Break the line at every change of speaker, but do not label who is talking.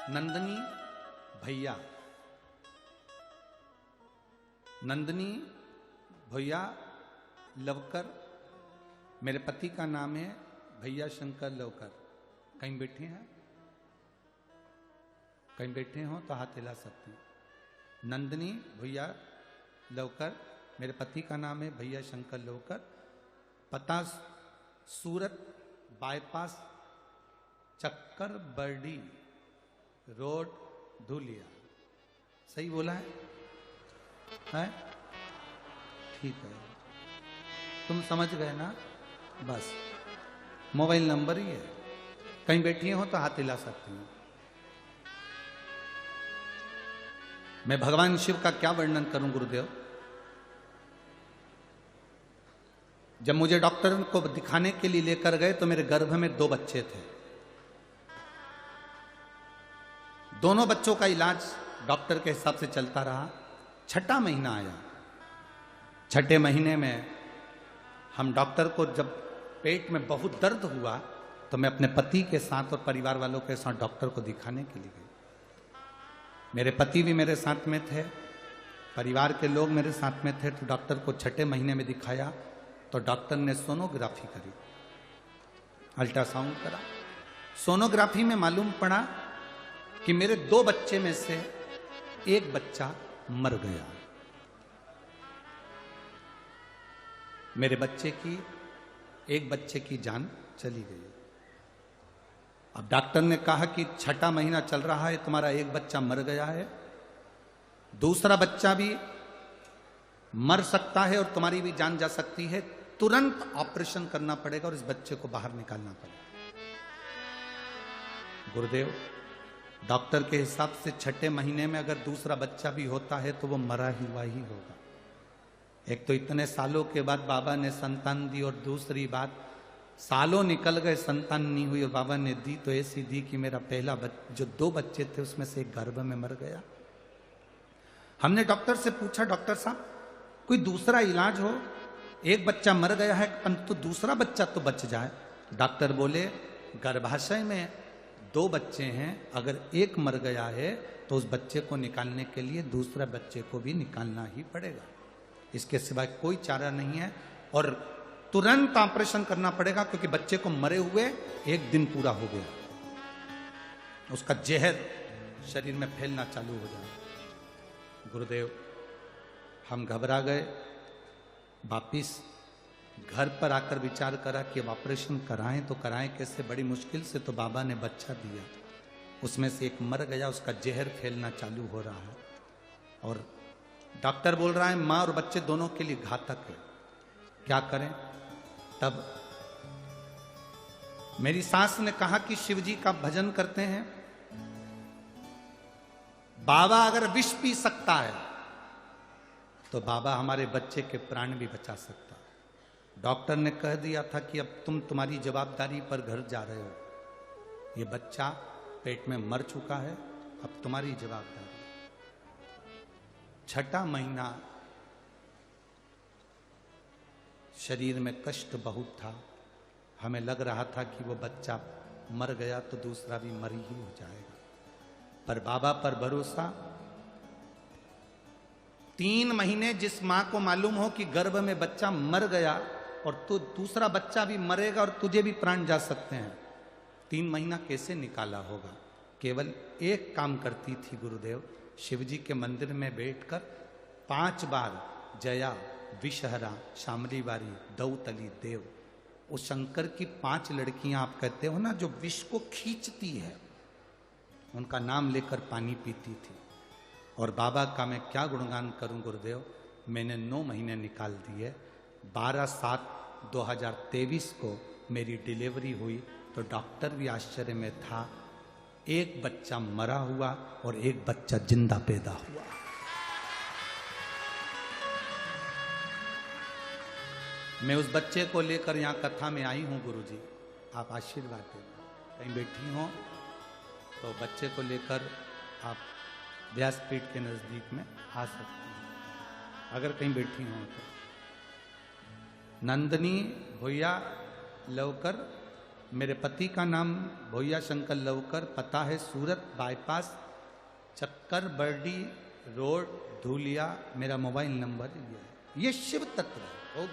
नंदनी भैया, नंदनी भैया लवकर, मेरे पति का नाम है भैया शंकर लवकर। कहीं बैठे हैं? कहीं बैठे हो तो हाथ हिला सकते हैं। नंदनी भैया लवकर, मेरे पति का नाम है भैया शंकर लवकर। पता सूरत बाईपास चक्कर बर्डी रोड धुलिया। सही बोला है? ठीक है, तुम समझ गए ना? बस मोबाइल नंबर ही है। कहीं बैठी हो तो हाथ हिला सकती हूँ। मैं भगवान शिव का क्या वर्णन करूं गुरुदेव। जब मुझे डॉक्टर को दिखाने के लिए लेकर गए तो मेरे गर्भ में 2 बच्चे थे। दोनों बच्चों का इलाज डॉक्टर के हिसाब से चलता रहा। 6ठा महीना आया। 6ठे महीने में हम डॉक्टर को, जब पेट में बहुत दर्द हुआ तो मैं अपने पति के साथ और परिवार वालों के साथ डॉक्टर को दिखाने के लिए गई। मेरे पति भी मेरे साथ में थे, परिवार के लोग मेरे साथ में थे। तो डॉक्टर को 6ठे महीने में दिखाया तो डॉक्टर ने सोनोग्राफी करी, अल्ट्रासाउंड करा। सोनोग्राफी में मालूम पड़ा कि मेरे 2 बच्चे में से एक बच्चा मर गया। मेरे एक बच्चे की जान चली गई। अब डॉक्टर ने कहा कि 6ठा महीना चल रहा है, तुम्हारा एक बच्चा मर गया है, दूसरा बच्चा भी मर सकता है और तुम्हारी भी जान जा सकती है। तुरंत ऑपरेशन करना पड़ेगा और इस बच्चे को बाहर निकालना पड़ेगा। गुरुदेव, डॉक्टर के हिसाब से 6ठे महीने में अगर दूसरा बच्चा भी होता है तो वो मरा हुआ ही होगा। एक तो इतने सालों के बाद बाबा ने संतान दी, और दूसरी बात सालों निकल गए, संतान नहीं हुई, और बाबा ने दी तो ऐसी दी कि मेरा पहला जो 2 बच्चे थे उसमें से एक गर्भ में मर गया। हमने डॉक्टर से पूछा, डॉक्टर साहब कोई दूसरा इलाज हो, एक बच्चा मर गया है परंतु दूसरा बच्चा तो बच जाए। डॉक्टर बोले, गर्भाशय में 2 बच्चे हैं, अगर एक मर गया है तो उस बच्चे को निकालने के लिए दूसरा बच्चे को भी निकालना ही पड़ेगा, इसके सिवाय कोई चारा नहीं है, और तुरंत ऑपरेशन करना पड़ेगा क्योंकि बच्चे को मरे हुए 1 दिन पूरा हो गया, उसका जहर शरीर में फैलना चालू हो जाए। गुरुदेव, हम घबरा गए। वापिस घर पर आकर विचार करा कि अब ऑपरेशन कराएं तो कराएं कैसे। बड़ी मुश्किल से तो बाबा ने बच्चा दिया, उसमें से एक मर गया, उसका जहर फैलना चालू हो रहा है, और डॉक्टर बोल रहा है माँ और बच्चे दोनों के लिए घातक है, क्या करें। तब मेरी सास ने कहा कि शिव जी का भजन करते हैं, बाबा अगर विष पी सकता है तो बाबा हमारे बच्चे के प्राण भी बचा सकता है। डॉक्टर ने कह दिया था कि अब तुम्हारी जवाबदारी पर घर जा रहे हो, ये बच्चा पेट में मर चुका है, अब तुम्हारी जवाबदारी। 6ठा महीना शरीर में कष्ट बहुत था, हमें लग रहा था कि वो बच्चा मर गया तो दूसरा भी मर ही हो जाएगा, पर बाबा पर भरोसा। 3 महीने जिस मां को मालूम हो कि गर्भ में बच्चा मर गया और तो दूसरा बच्चा भी मरेगा और तुझे भी प्राण जा सकते हैं, 3 महीना कैसे निकाला होगा। केवल एक काम करती थी गुरुदेव, शिवजी के मंदिर में बैठकर 5 बार जया, विषहरा, शामलीवारी, दौतली, देव, उस शंकर की 5 लड़कियां आप कहते हो ना जो विष को खींचती है, उनका नाम लेकर पानी पीती थी। और बाबा का मैं क्या गुणगान करूं गुरुदेव, मैंने 9 महीने निकाल दिए। 12/7/2023 को मेरी डिलीवरी हुई तो डॉक्टर भी आश्चर्य में था, एक बच्चा मरा हुआ और एक बच्चा जिंदा पैदा हुआ। मैं उस बच्चे को लेकर यहाँ कथा में आई हूँ गुरुजी, आप आशीर्वाद देना। कहीं बैठी हो तो बच्चे को लेकर आप व्यासपीठ के नजदीक में आ सकते हैं, अगर कहीं बैठी हो तो। नंदनी भैया लवकर मेरे पति का नाम भोया शंकर लवकर, पता है सूरत बाईपास चक्कर बर्डी रोड धूलिया, मेरा मोबाइल नंबर ये है। ये शिव तत्व है। बहुत